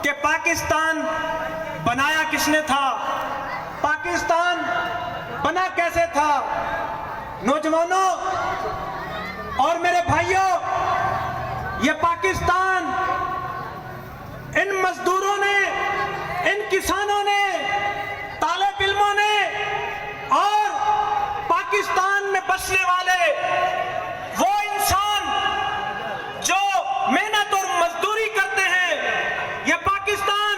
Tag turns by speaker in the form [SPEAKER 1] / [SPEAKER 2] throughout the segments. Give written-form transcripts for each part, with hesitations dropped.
[SPEAKER 1] कि पाकिस्तान बनाया किसने था, पाकिस्तान बना कैसे था। नौजवानों और मेरे भाइयों, ये पाकिस्तान इन मजदूरों ने, इन किसानों ने, तालिब इल्मों ने और पाकिस्तान में बसने वाले वो इंसान जो मेहनत और मजदूरी करते हैं, ये पाकिस्तान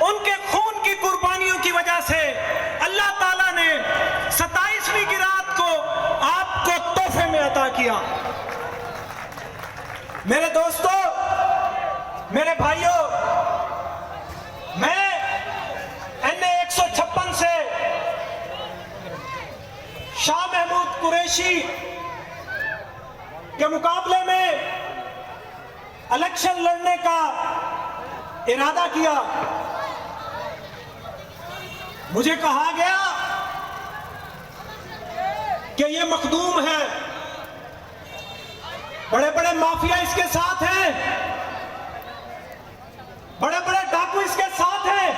[SPEAKER 1] उनके खून की कुर्बानियों की वजह से अल्लाह ताला ने 27वीं की रात को आपको तोहफे में अता किया। मेरे दोस्तों, मेरे भाइयों, मैं NA 156 से शाह महमूद कुरैशी के मुकाबले में इलेक्शन लड़ने का इरादा किया। मुझे कहा गया कि ये मखदूम है, बड़े बड़े माफिया इसके साथ हैं, बड़े बड़े डाकू इसके साथ हैं,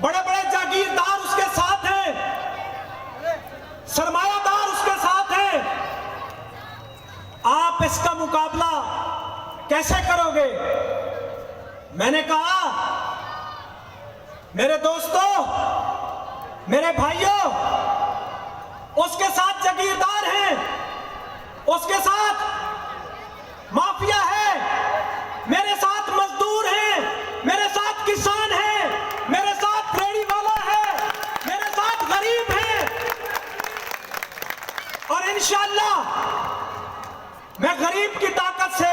[SPEAKER 1] बड़े बड़े जागीरदार उसके साथ हैं, सरमायादार उसके साथ हैं। आप इसका मुकाबला कैसे करोगे? मैंने कहा, मेरे दोस्तों, मेरे भाइयों, उसके साथ जागीरदार हैं, उसके साथ माफिया है, मेरे साथ मजदूर हैं, मेरे साथ किसान हैं, मेरे साथ रेहड़ी वाला है, मेरे साथ गरीब है। और इंशाअल्लाह मैं गरीब की ताकत से,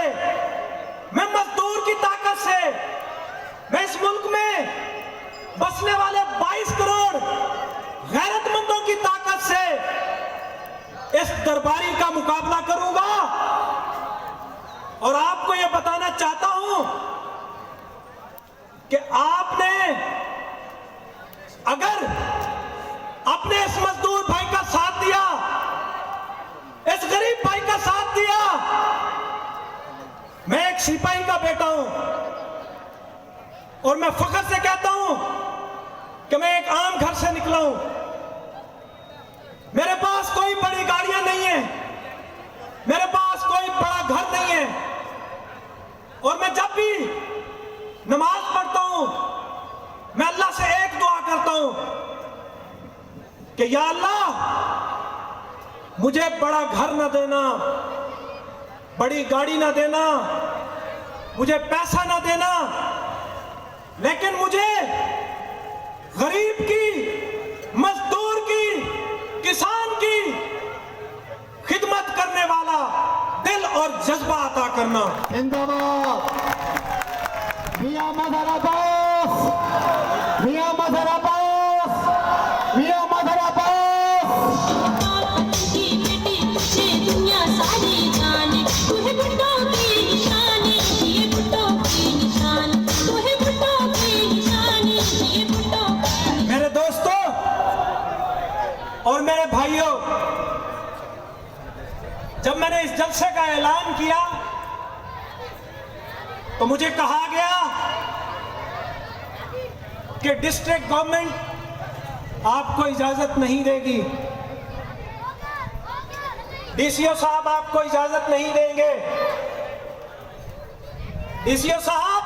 [SPEAKER 1] मैं मजदूर की ताकत से, मैं इस मुल्क में बसने वाले 22 करोड़ गैरतमंदों की ताकत से इस दरबारी का मुकाबला करूंगा। और आपको यह बताना चाहता हूं कि आपने अगर अपने इस मजदूर भाई का साथ दिया, इस गरीब भाई का साथ दिया, मैं एक सिपाही का बेटा हूं और मैं फख्र से कहता हूं कि मैं एक आम घर से निकला हूं। मेरे पास कोई बड़ी गाड़ियां नहीं है, मेरे पास कोई बड़ा घर नहीं है, और मैं जब भी नमाज पढ़ता हूं मैं अल्लाह से एक दुआ करता हूं कि या अल्लाह, मुझे बड़ा घर ना देना, बड़ी गाड़ी ना देना, मुझे पैसा ना देना, लेकिन मुझे गरीब की, मजदूर की, किसान की खिदमत करने वाला दिल और जज्बा अता करना।
[SPEAKER 2] जिंदाबाद मियां मदर अब्बास, मियां मदर अब्बास, मियां मदर अब्बास।
[SPEAKER 1] मेरे दोस्तों और मेरे भाइयों, जब मैंने इस जलसे का ऐलान किया तो मुझे कहा गया कि डिस्ट्रिक्ट गवर्नमेंट आपको इजाजत नहीं देगी, डीसीओ साहब आपको इजाजत नहीं देंगे। डीसीओ साहब,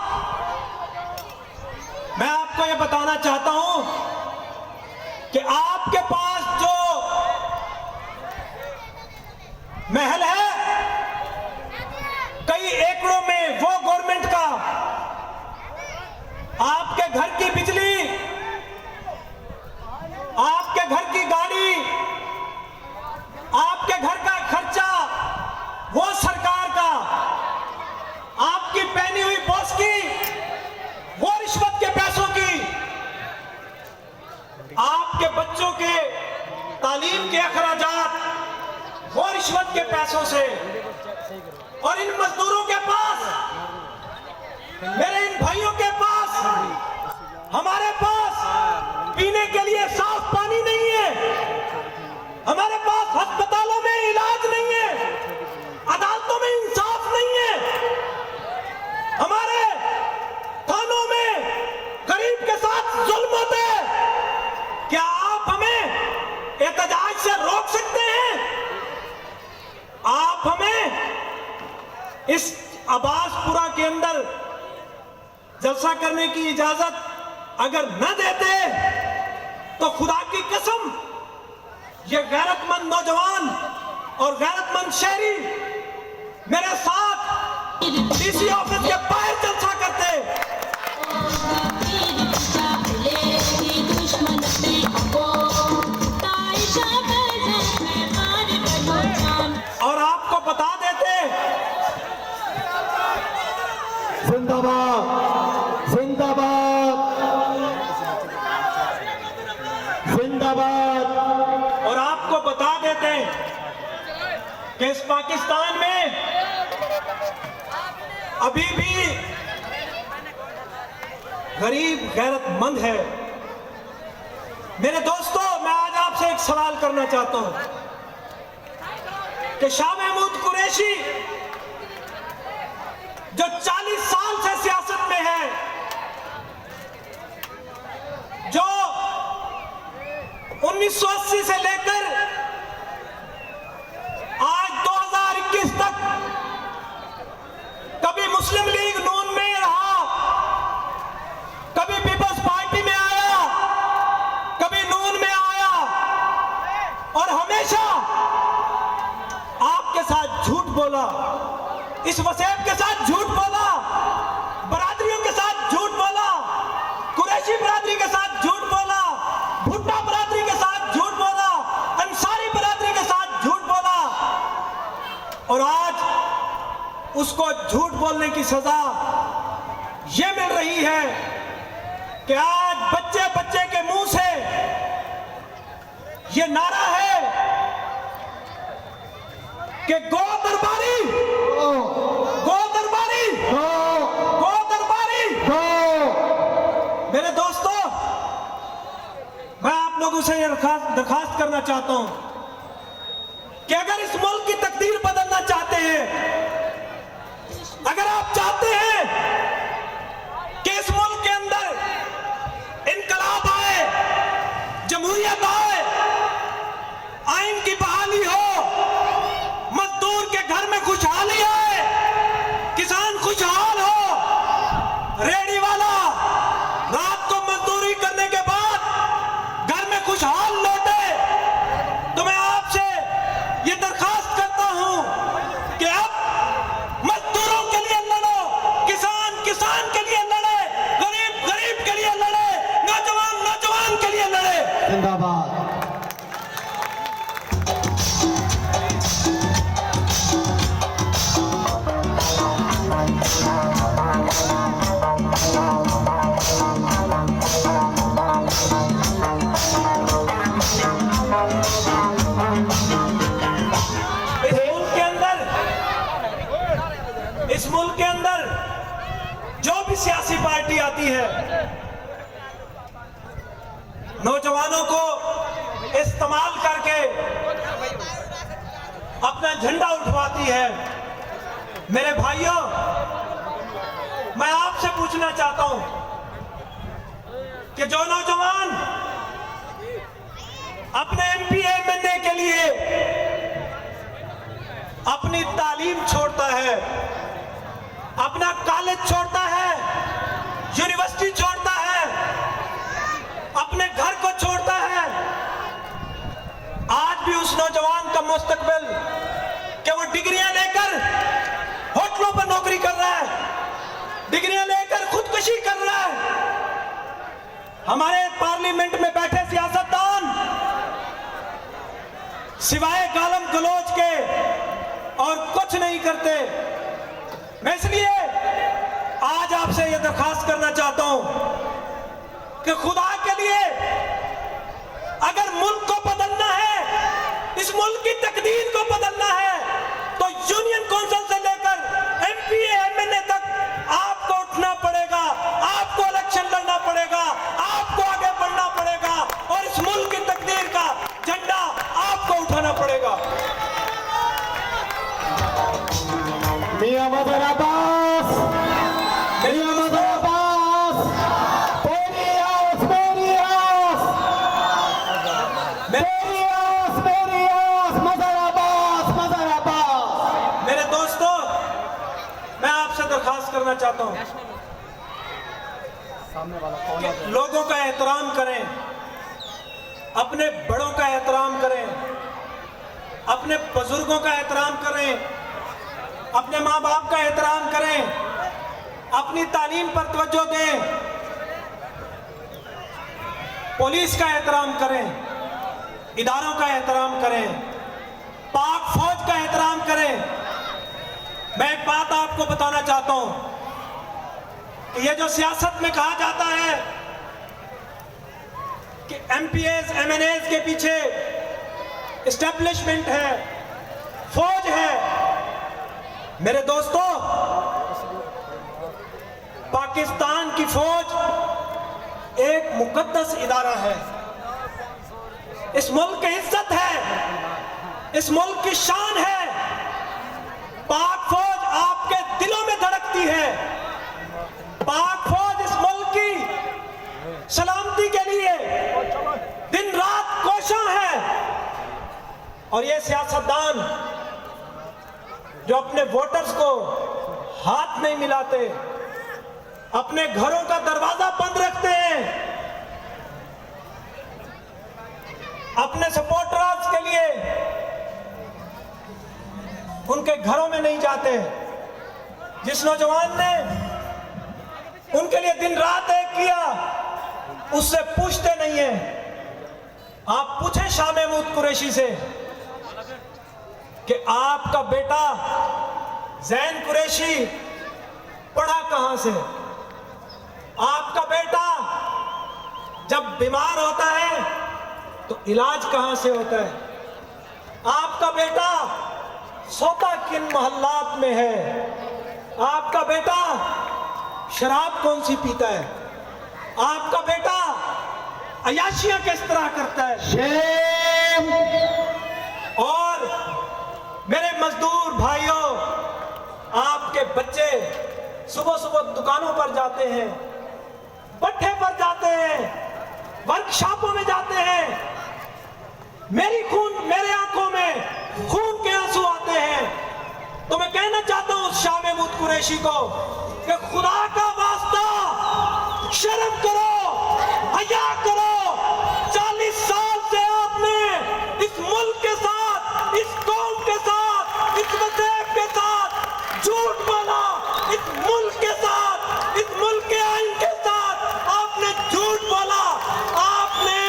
[SPEAKER 1] मैं आपको यह बताना चाहता हूं कि आपके पास जो महल है कई एकड़ों में, वो गवर्नमेंट का, आपके घर की बिजली, आपके घर की गाड़ी, आपके घर का खर्चा वो सरकार का, आपकी पहनी हुई बॉस की वो रिश्वत के पैसों की, आपके बच्चों के तालीम के अखराजात वो रिश्वत के पैसों से। और इन मजदूरों के पास, मेरे इन भाइयों के पास, हमारे पास पीने के लिए साफ पानी नहीं है, हमारे पास अस्पतालों में इलाज नहीं है, अदालतों में इंसाफ नहीं है, हमारे जलसा करने की इजाजत अगर न देते तो खुदा की कसम ये गैरतमंद नौजवान और गैरतमंद शहरी मेरे साथ डीसी ऑफिस के बाहर जलसा करते। और आपको बता देते,
[SPEAKER 2] जिंदाबाद जिंदाबाद जिंदाबाद।
[SPEAKER 1] और आपको बता देते कि इस पाकिस्तान में अभी भी गरीब गैरतमंद है। मेरे दोस्तों, मैं आज आपसे एक सवाल करना चाहता हूं कि शाह महमूद कुरैशी जो 40 साल से सियासत में है, जो 1980 से लेकर आज 2021 तक कभी मुस्लिम लीग नून में रहा, कभी पीपल्स पार्टी में आया, कभी नून में आया और हमेशा आपके साथ झूठ बोला, इस वसैब के साथ झूठ बोला, बरादरियों के साथ झूठ बोला, कुरैशी बरादरी के साथ झूठ बोला, भुट्टा बरादरी के साथ झूठ बोला, अंसारी बरादरी के साथ झूठ बोला। और आज उसको झूठ बोलने की सजा यह मिल रही है कि आज बच्चे बच्चे के मुंह से यह नारा है कि गो दरबारी, गो दरबारी, गो दरबारी। मेरे दोस्तों, मैं आप लोगों से यह दरखास्त करना चाहता हूं कि अगर इस मुल्क की तकदीर बदलना चाहते हैं, अगर आप चाहते हैं कि इस मुल्क के अंदर इनकलाब आए, जमहूरियत आए, आइन की बहाली हो, मजदूर के घर में खुशहाली आए, किसान खुशहाल हो, रेहड़ी वाला रात को मजदूरी करने के बाद घर में खुशहाल लौटे, तो मैं आपसे ये दरखास्त करता हूं कि अब मजदूरों के लिए लड़ो, किसान किसान के लिए लड़े, गरीब गरीब के लिए लड़े, नौजवान नौजवान के लिए लड़े।
[SPEAKER 2] जिंदाबाद।
[SPEAKER 1] इस मुल्क के अंदर जो भी सियासी पार्टी आती है, नौजवानों को इस्तेमाल करके अपना झंडा उठवाती है। मेरे भाइयों, मैं आपसे पूछना चाहता हूं कि जो नौजवान अपने एमपी एमएलए के लिए अपनी तालीम छोड़ता है, अपना कॉलेज छोड़ता है, यूनिवर्सिटी छोड़ता है, अपने घर को छोड़ता है, आज भी उस नौजवान का मुस्तकबिल कि वो डिग्रियां लेकर होटलों पर नौकरी कर रहा है, डिग्रियां लेकर खुदकुशी कर रहा है। हमारे पार्लियामेंट में बैठे सियासतदान सिवाय गालम गलोच के और कुछ नहीं करते। मैं इसलिए आज आपसे यह दरखास्त करना चाहता हूं कि खुदा के लिए अगर मुल्क को बदलना है, इस मुल्क की तकदीर को बदलना है, तो यूनियन काउंसिल से लेकर एमपी एमएलए तक आपको उठना पड़ेगा, आपको इलेक्शन लड़ना पड़ेगा, आपको आगे बढ़ना पड़ेगा और इस मुल्क की तकदीर का झंडा आपको उठाना पड़ेगा।
[SPEAKER 2] मियां मदर अब्बास, मियां मदर अब्बास, तेरी आस मेरी आस, तेरी आस मेरी आस, मदर अब्बास, मदर अब्बास।
[SPEAKER 1] मेरे दोस्तों, मैं आपसे दरखास्त करना चाहता हूं कि लोगों का एहतराम करें, अपने बड़ों का एहतराम करें, अपने बुजुर्गों का एहतराम करें, अपने माँ बाप का एहतराम करें, अपनी तालीम पर तवज्जो दें, पुलिस का एहतराम करें, इदारों का एहतराम करें, पाक फौज का एहतराम करें। मैं एक बात आपको बताना चाहता हूं कि ये जो सियासत में कहा जाता है कि एमपीएस एमएनएस के पीछे एस्टेब्लिशमेंट है, फौज है, मेरे दोस्तों, पाकिस्तान की फौज एक मुकद्दस इदारा है। इस मुल्क की इज्जत है, इस मुल्क की शान है। पाक फौज आपके दिलों में धड़कती है। पाक फौज इस मुल्क की सलामती के लिए दिन रात कोशां है। और ये सियासतदान जो अपने वोटर्स को हाथ नहीं मिलाते, अपने घरों का दरवाजा बंद रखते हैं, अपने सपोर्टर्स के लिए उनके घरों में नहीं जाते, जिस नौजवान ने उनके लिए दिन रात एक किया उससे पूछते नहीं है। आप पूछें शाह महमूद कुरैशी से कि आपका बेटा जैन कुरैशी पढ़ा कहां से, आपका बेटा जब बीमार होता है तो इलाज कहां से होता है, आपका बेटा सोता किन मोहल्लात में है, आपका बेटा शराब कौन सी पीता है, आपका बेटा अयाशियां किस तरह करता है।
[SPEAKER 2] शेम।
[SPEAKER 1] और मेरे मजदूर भाइयों, आपके बच्चे सुबह सुबह दुकानों पर जाते हैं, भट्ठे पर जाते हैं, वर्कशॉपों में जाते हैं, मेरे आंखों में खून के आंसू आते हैं। तो मैं कहना चाहता हूं शाह महमूद कुरैशी को कि खुदा का वास्ता शर्म करो, हया करो। 40 साल से आपने इस मुल्क के साथ, इस कौम के साथ, इस मज़हब के साथ झूठ बोला, इस मुल्क के साथ, इस मुल्क के आइन के साथ आपने झूठ बोला। आपने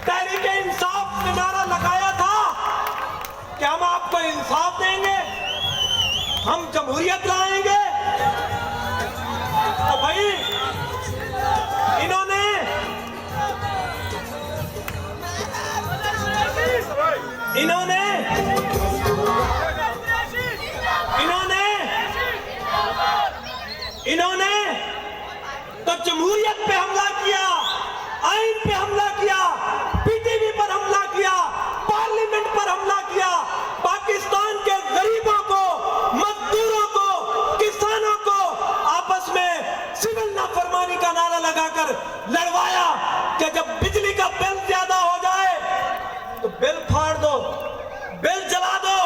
[SPEAKER 1] तहरीक इंसाफ से नारा लगाया था कि हम आपको इंसाफ देंगे, हम जमहूरियत लाएंगे। तो भाई इन्होंने तो जमहूरियत पे हमला किया, आइन पे हमला किया, पीटीवी पर हमला किया, पार्लियामेंट पर हमला किया, पाकिस्तान के गरीबों को, मजदूरों को, किसानों को आपस में सिविल नाफरमानी का नारा लगाकर लड़वाया कि जब बिजली का बिल ज्यादा हो जाए तो बिल फाड़ दो, बिल जला दो,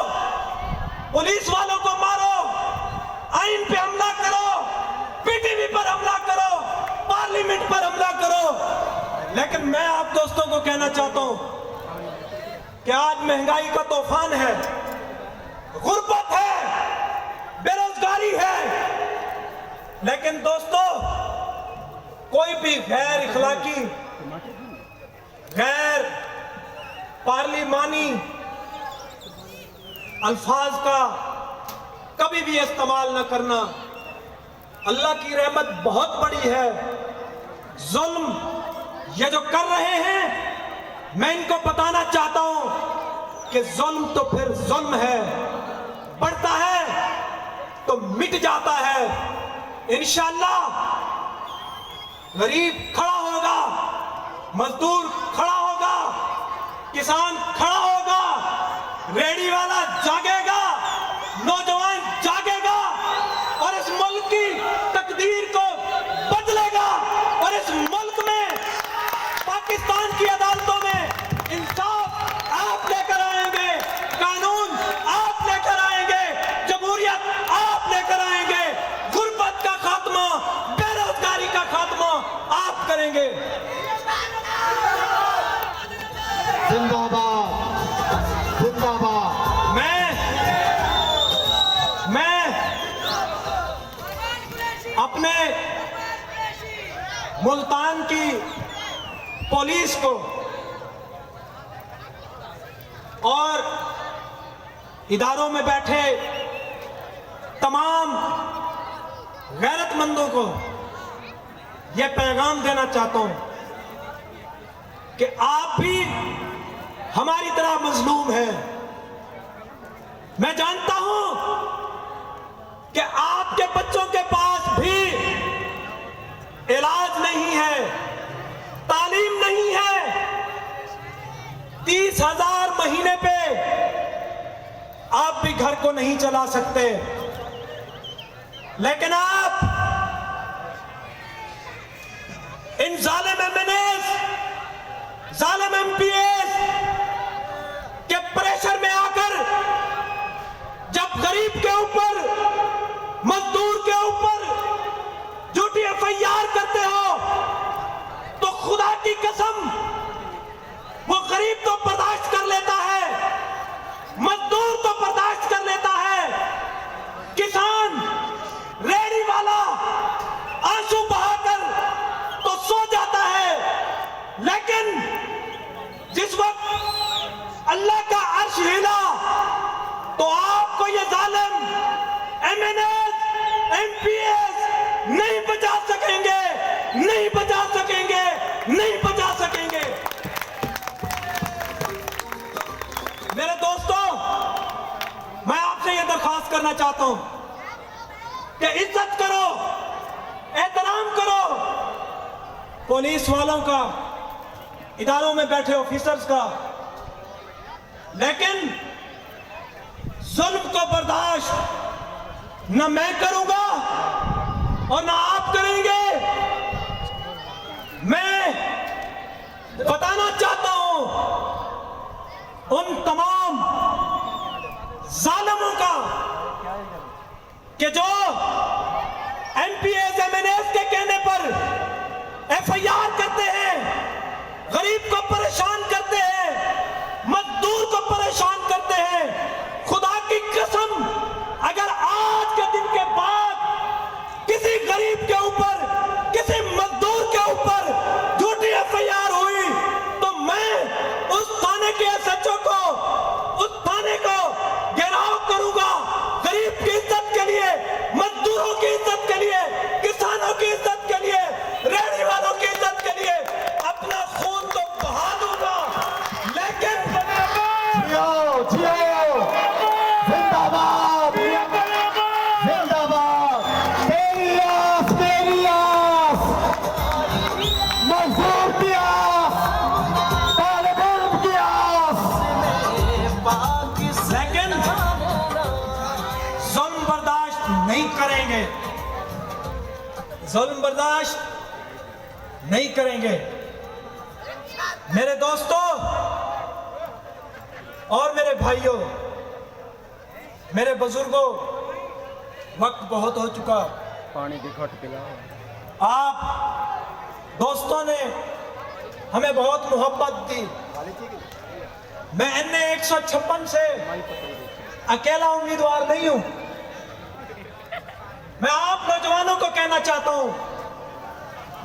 [SPEAKER 1] पुलिस वालों को मारो, आइन पे हमला करो, पीटीवी पर हमला करो, पार्लियामेंट पर हमला करो। लेकिन मैं आप दोस्तों को कहना चाहता हूं कि आज महंगाई का तूफान है, गुर्बत है, बेरोजगारी है, लेकिन दोस्तों कोई भी गैर इखलाकी, गैर पार्लिमानी अल्फाज का कभी भी इस्तेमाल न करना। अल्लाह की रहमत बहुत बड़ी है। जुल्म ये जो कर रहे हैं, मैं इनको बताना चाहता हूं कि जुल्म तो फिर जुल्म है, बढ़ता है तो मिट जाता है। इंशाअल्लाह गरीब खड़ा होगा, मजदूर खड़ा होगा, किसान खड़ा होगा, रेडी वाला जागेगा, नौजवान जागेगा और इस मुल्क की तकदीर को बदलेगा। और इस मुल्क में, पाकिस्तान की अदालतों में इंसाफ आप लेकर आएंगे, कानून आप लेकर आएंगे, जमहूरियत आप लेकर आएंगे, गुर्बत का खात्मा अपने मुल्तान की पुलिस को और इदारों में बैठे तमाम गैरतमंदों को यह पैगाम देना चाहता हूं कि आप भी हमारी तरह मजलूम हैं। मैं जानता हूं कि आपके बच्चों के पास भी इलाज नहीं है, तालीम नहीं है। 30,000 महीने पे आप भी घर को नहीं चला सकते, लेकिन आप इन जालिम एमएनएस, जालिम एमपीएस के प्रेशर में आकर जब गरीब के ऊपर, मजदूर के ऊपर झूठी एफआईआर करते हो तो खुदा की कसम वो गरीब तो बर्दाश्त कर लेता है, मजदूर तो बर्दाश्त कर लेता है, किसान, रेहड़ी वाला आंसू बहाकर तो सो जाता है, लेकिन जिस वक्त अल्लाह का अर्श हिला तो आपको ये जालिम एमएनएस, एमपीएस नहीं बचा सकेंगे, नहीं बचा सकेंगे, नहीं बचा सकेंगे। मेरे दोस्तों, मैं आपसे यह दरख्वास्त करना चाहता हूं कि इज्जत करो, एहतराम करो पुलिस वालों का, इदारों में बैठे ऑफिसर्स का, लेकिन जुल्म को बर्दाश्त न मैं करूंगा और ना आप करेंगे। मैं बताना चाहता हूं उन तमाम जालिमों का कि जो एमपीएस, एमएनएस के कहने पर एफआईआर करते हैं, गरीब को परेशान करते हैं, मजदूर को परेशान करते हैं। खुदा की कसम, अगर आज के दिन के बाद किसी गरीब के ऊपर, किसी मजदूर के ऊपर झूठी एफआईआर हुई तो मैं उस थाने के एसएचओ को, उस थाने को घेराव करूंगा। गरीब की इज्जत के लिए, मजदूरों की इज्जत के लिए, किसानों की इज्जत के लिए, रेहड़ी वालों की इज्जत के लिए अपना खून तो बहा दूंगा, लेकिन
[SPEAKER 2] जियो जियो, जिंदाबाद जिंदाबाद, तेरी आस मेरी आस, मजदूर की आस, तालिब इल्म की आस।
[SPEAKER 1] लेकिन जुल्म बर्दाश्त नहीं करेंगे, जुल्म बर्दाश्त नहीं करेंगे। मेरे दोस्तों और मेरे भाइयों, मेरे बुजुर्गों, वक्त बहुत हो चुका।
[SPEAKER 3] पानी की घट पिलाओ।
[SPEAKER 1] आप दोस्तों ने हमें बहुत मोहब्बत दी। मैं NA 156 से अकेला उम्मीदवार नहीं हूं। मैं आप नौजवानों को कहना चाहता हूं,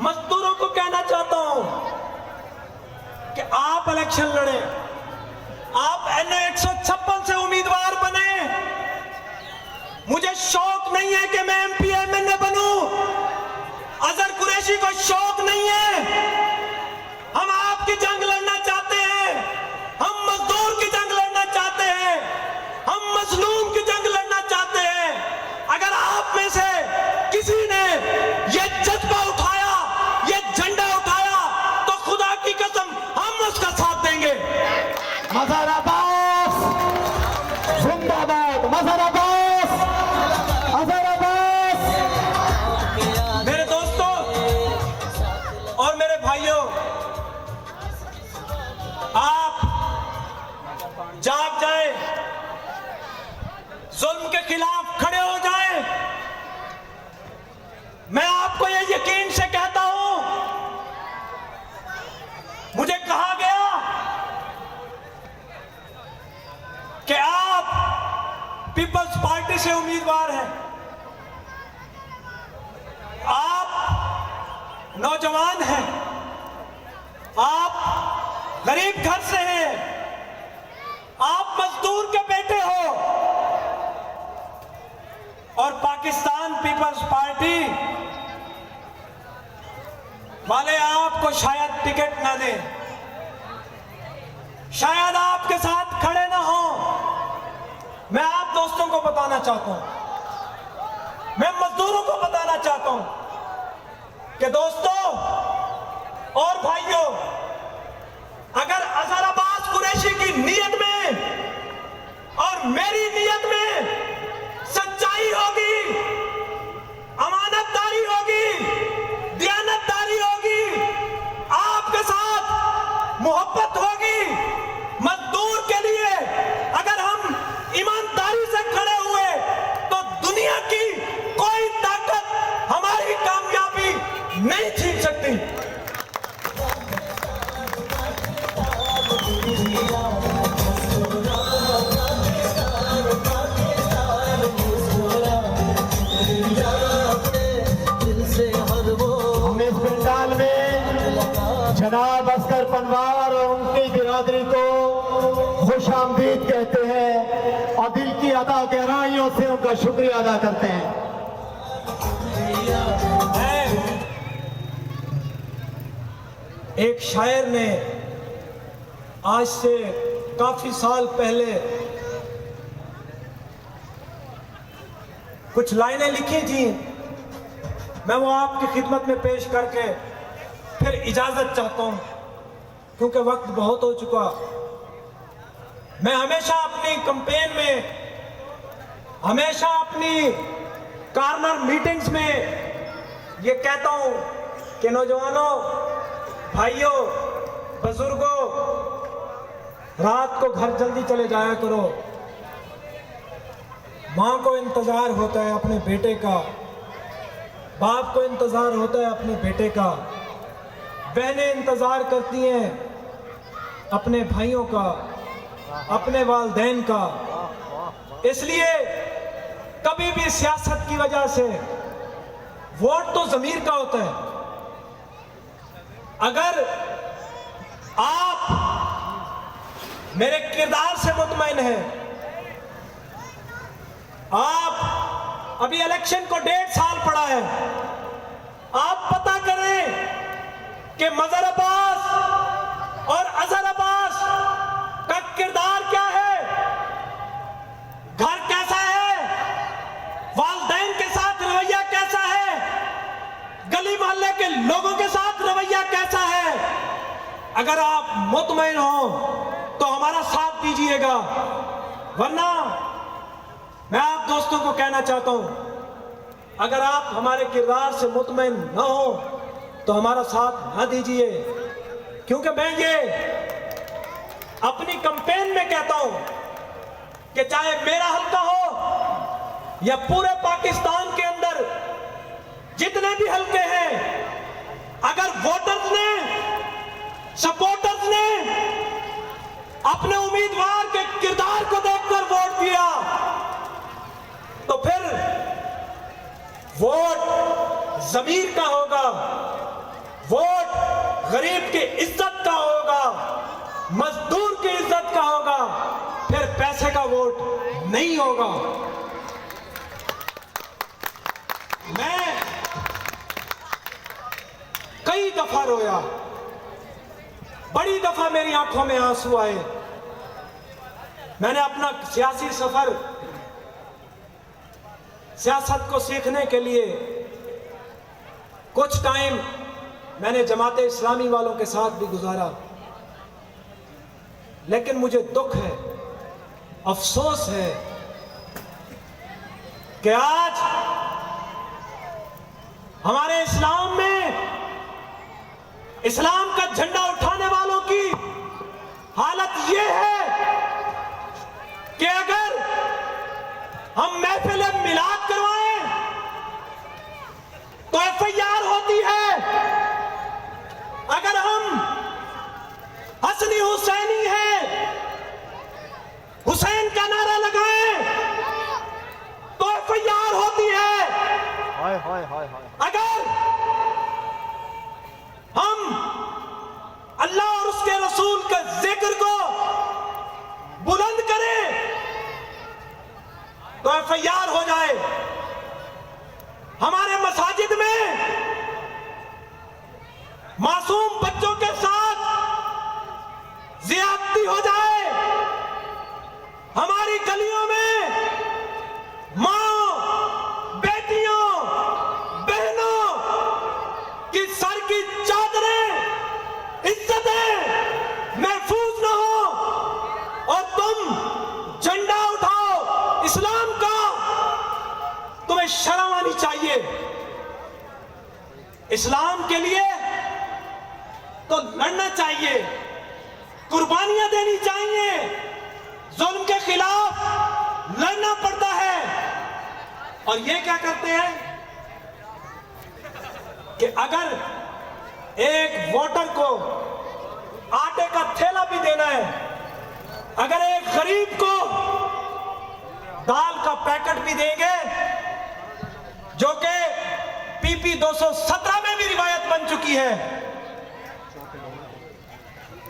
[SPEAKER 1] मजदूरों को कहना चाहता हूं कि आप इलेक्शन लड़े, आप NA 156 से उम्मीदवार बने। मुझे शौक नहीं है कि मैं MP MNA बनूं, अजहर कुरैशी को शौक नहीं है। हम आपकी जंग लड़ना चाहते हैं, हम मजदूर की जंग लड़ना चाहते हैं, हम मजलूम की जंग लड़ना चाहते हैं। अगर आप में से किसी ने यह जज्बा उठाया, यह झंडा उठाया, तो खुदा की कसम हम उसका साथ देंगे।
[SPEAKER 2] मजहर अब्बास जिंदाबाद, मजहर अब्बास, अजहर अब्बास।
[SPEAKER 1] मेरे दोस्तों और मेरे भाइयों, आप जाग जाएं, जुल्म के खिलाफ खड़े हो जाएं। मैं आपको ये यकीन से कहता हूं, मुझे कहा गया कि आप पीपल्स पार्टी से उम्मीदवार हैं। नौजवान हैं, आप गरीब घर से हैं, आप मजदूर के बेटे हो और पाकिस्तान पीपल्स पार्टी वाले आपको शायद टिकट ना दें, शायद आपके साथ खड़े ना हो। मैं आप दोस्तों को बताना चाहता हूं, मैं मजदूरों को बताना चाहता हूं कि दोस्तों और भाइयों, अगर अजहर अब्बास कुरैशी की नीयत में और मेरी नीयत में सच्चाई होगी, अमानतदारी होगी, दयानतदारी होगी, आपके साथ मोहब्बत होगी, मजदूर के लिए अगर हम ईमानदारी से खड़े हुए तो दुनिया की कोई ताकत हमारी कामयाबी नहीं छीन सकती।
[SPEAKER 2] हम इस पंडाल में जनाब अस्कर पनवार और उनकी बिरादरी को खुश आमदीद कहते हैं और दिल की अदा गहराइयों से उनका शुक्रिया अदा करते हैं।
[SPEAKER 1] एक शायर ने आज से काफी साल पहले कुछ लाइनें लिखी थी, मैं वो आपकी खिदमत में पेश करके फिर इजाजत चाहता हूं क्योंकि वक्त बहुत हो चुका। मैं हमेशा अपनी कैंपेन में, हमेशा अपनी कॉर्नर मीटिंग्स में ये कहता हूं कि नौजवानों, भाइयों, बुजुर्गों, रात को घर जल्दी चले जाया करो। माँ को इंतजार होता है अपने बेटे का, बाप को इंतजार होता है अपने बेटे का, बहनें इंतजार करती हैं अपने भाइयों का, अपने वालिदैन का। इसलिए कभी भी सियासत की वजह से, वोट तो ज़मीर का होता है। अगर आप मेरे किरदार से मुतमईन हैं, आप अभी इलेक्शन को 1.5 साल पड़ा है, आप पता करें कि मजहर अब्बास और अजहर अब्बास का किरदार क्या है, घर कैसा है, वालिदैन के साथ रवैया कैसा है, गली मोहल्ले के लोगों के साथ रवैया कैसा है। अगर आप मुतमईन हो तो हमारा साथ दीजिएगा, वरना मैं आप दोस्तों को कहना चाहता हूं, अगर आप हमारे किरदार से मुतमईन न हो तो हमारा साथ न दीजिए। क्योंकि मैं ये अपनी कैंपेन में कहता हूं कि चाहे मेरा हल्का हो या पूरे पाकिस्तान के अंदर जितने भी हल्के हैं, अगर वोटर्स ने, सपोर्टर्स ने अपने उम्मीदवार के किरदार को देखकर वोट दिया तो फिर वोट ज़मीर का होगा, वोट गरीब की इज्जत का होगा, मजदूर की इज्जत का होगा, फिर पैसे का वोट नहीं होगा। मैं कई दफा रोया, बड़ी दफा मेरी आंखों में आंसू आए। मैंने अपना सियासी सफर, सियासत को सीखने के लिए कुछ टाइम मैंने जमात इस्लामी वालों के साथ भी गुजारा, लेकिन मुझे दुख है, अफसोस है कि आज हमारे इस्लाम में इस्लाम का झंडा उठाने वालों की हालत यह है कि अगर हम महफिल मिलाद करवाएं तो एफआईआर होती है, अगर हम हसनी हुसैनी है, हुसैन का नारा लगाएं तो एफआईआर होती है,
[SPEAKER 3] हाय हाय हाय हाय।
[SPEAKER 1] अगर अल्लाह और उसके रसूल के जिक्र को बुलंद करे तो एफआईआर हो जाए। हमारे मसाजिद में मासूम बच्चों के साथ ज्यादती हो जाए। हमारी गलियों में मां, बेटियों, बहनों की सर की चादरें, इज्जतें महफूज न हो और तुम झंडा उठाओ इस्लाम का। तुम्हें शर्म आनी चाहिए। इस्लाम के लिए तो लड़ना चाहिए, कुर्बानियां देनी चाहिए, जुल्म के खिलाफ लड़ना पड़ता है। और ये क्या करते हैं कि अगर एक वोटर को आटे का थैला भी देना है, अगर एक गरीब को दाल का पैकेट भी देंगे, जो कि पीपी 217 में भी रिवायत बन चुकी है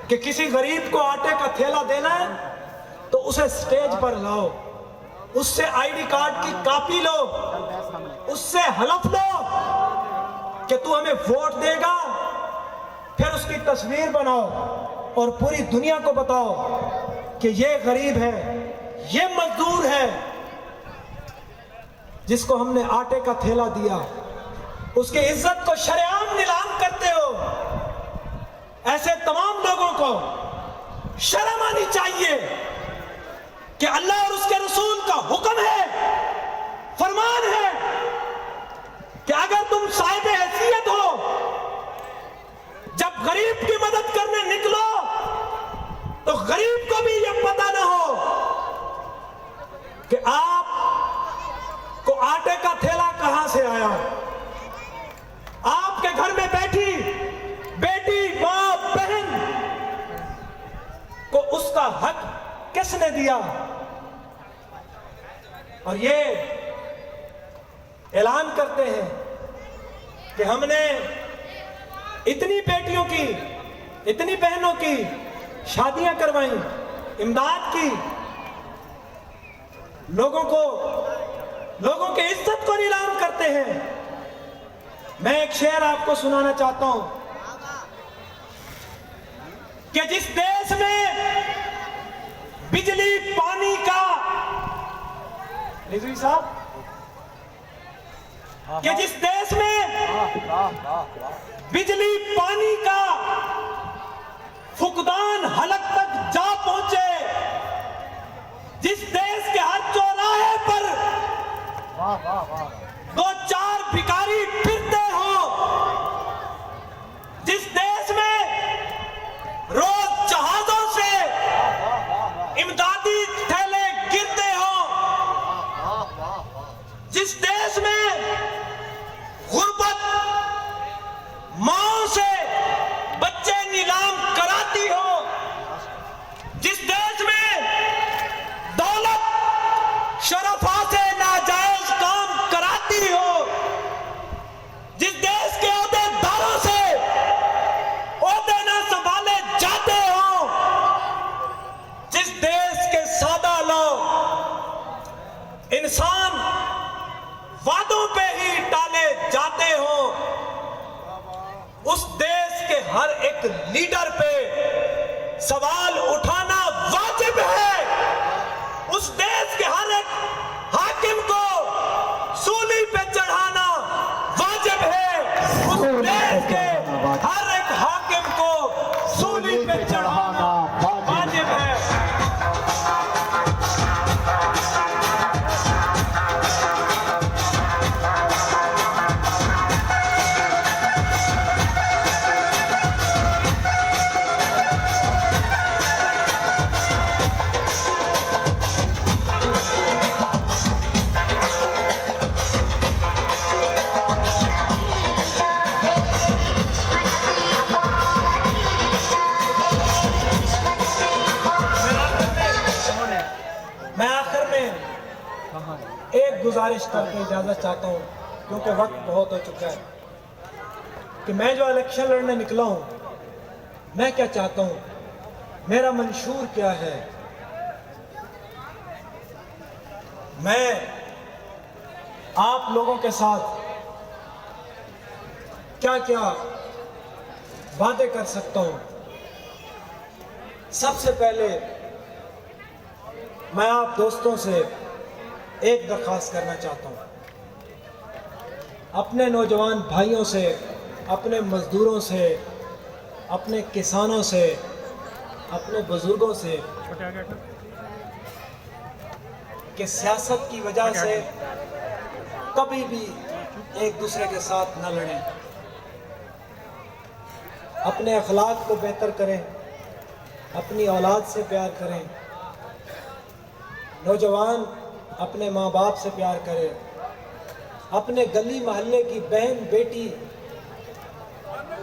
[SPEAKER 1] कि किसी गरीब को आटे का थैला देना है तो उसे स्टेज पर लाओ, उससे आईडी कार्ड की कॉपी लो, उससे हलफ लो कि तू हमें वोट देगा, फिर उसकी तस्वीर बनाओ और पूरी दुनिया को बताओ कि ये गरीब है, ये मजदूर है जिसको हमने आटे का थैला दिया। उसकी इज्जत को शरेआम नीलाम करते हो। ऐसे तमाम लोगों को शर्म आनी चाहिए कि अल्लाह और उसके रसूल का हुक्म है, फरमान है कि अगर तुम साहिब हैसियत हो, जब गरीब की मदद करने निकलो तो गरीब को भी यह पता ना हो कि आप को आटे का थैला कहां से आया। आपके घर में बैठी बेटी, मां, बहन को उसका हक किसने दिया। और ये ऐलान करते हैं कि हमने इतनी बेटियों की, इतनी बहनों की शादियां करवाई, इमदाद की, लोगों की इज्जत को नीलाम करते हैं। मैं एक शेर आपको सुनाना चाहता हूं कि जिस देश में बिजली पानी का, रिजवी साहब, कि जिस देश में बिजली पानी का फुकदान हलक तक जा पहुंचे, जिस देश के हर चौराहे पर दो चार भिखारी फिरते हो, जिस देश में रोज जहाजों से इमदादी थैले गिरते हो, जिस देश में गुर्बत माओ से बच्चे नीलाम कराती हो, जिस देश में दौलत शरफा से नाजायज काम कराती हो, जिस देश के ओहदेदारों से ओहदे न संभाले जाते हो, जिस देश के सादा लोग इंसान वादों पे ही टाले जाते हो, उस देश के हर एक लीडर पे सवाल उठाना वाजिब है। उस देश के हर एक हाकिम को सूली पे चढ़ाना वाजिब है। उस देश के हर एक हाकिम को सूली पे चढ़ाना वाजिब है। एक गुजारिश करके इजाजत चाहता हूँ, क्योंकि वक्त बहुत हो चुका है, कि मैं जो इलेक्शन लड़ने निकला हूँ मैं क्या चाहता हूं, मेरा मंशूर क्या है। मैं आप लोगों के साथ क्या क्या वादे कर सकता हूं। सबसे पहले मैं आप दोस्तों से एक दरख्वास्त करना चाहता हूं, अपने नौजवान भाइयों से, अपने मजदूरों से, अपने किसानों से, अपने बुजुर्गों से कि सियासत की वजह से कभी भी एक दूसरे के साथ न लड़ें, अपने अखलाक को बेहतर करें, अपनी औलाद से प्यार करें, नौजवान अपने माँ बाप से प्यार करें, अपने गली मोहल्ले की बहन बेटी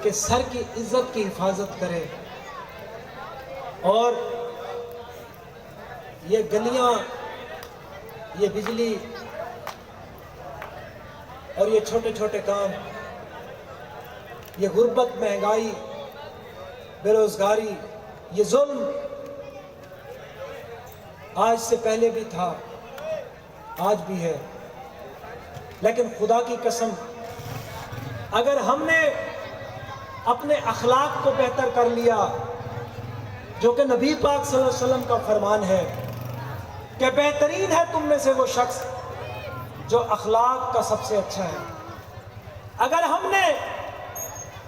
[SPEAKER 1] के सर की इज्जत की हिफाजत करें, और ये गलियां, ये बिजली और ये छोटे छोटे काम, ये गुर्बत, महंगाई, बेरोजगारी, ये जुल्म आज से पहले भी था, आज भी है। लेकिन खुदा की कसम, अगर हमने अपने अखलाक को बेहतर कर लिया, जो कि नबी पाक सल्लल्लाहु अलैहि वसल्लम का फरमान है कि बेहतरीन है तुम में से वो शख्स जो अखलाक का सबसे अच्छा है, अगर हमने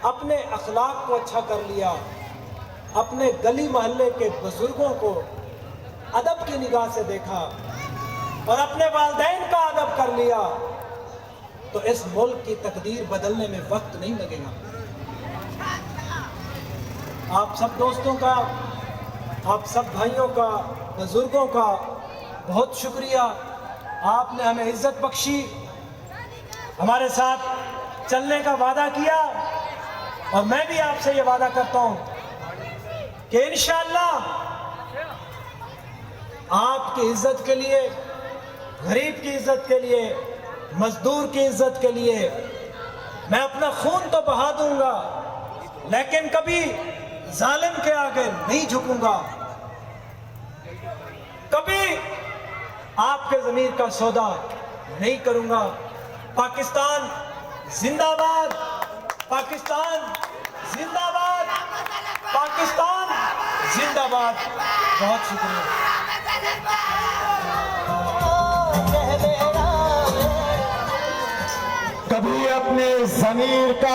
[SPEAKER 1] अपने अखलाक को अच्छा कर लिया, अपने गली मोहल्ले के बुजुर्गों को अदब की निगाह से देखा और अपने वालिदैन का अदब कर लिया, तो इस मुल्क की तकदीर बदलने में वक्त नहीं लगेगा। आप सब दोस्तों का, आप सब भाइयों का, बुजुर्गों का बहुत शुक्रिया। आपने हमें इज्जत बख्शी, हमारे साथ चलने का वादा किया, और मैं भी आपसे ये वादा करता हूं कि इंशाअल्लाह आपकी इज्जत के लिए, गरीब की इज्जत के लिए, मजदूर की इज्जत के लिए मैं अपना खून तो बहा दूंगा, लेकिन कभी जालिम के आगे नहीं झुकूंगा, कभी आपके ज़मीर का सौदा नहीं करूंगा। पाकिस्तान जिंदाबाद, पाकिस्तान जिंदाबाद, पाकिस्तान जिंदाबाद। बहुत शुक्रिया।
[SPEAKER 2] कभी अपने ज़मीर का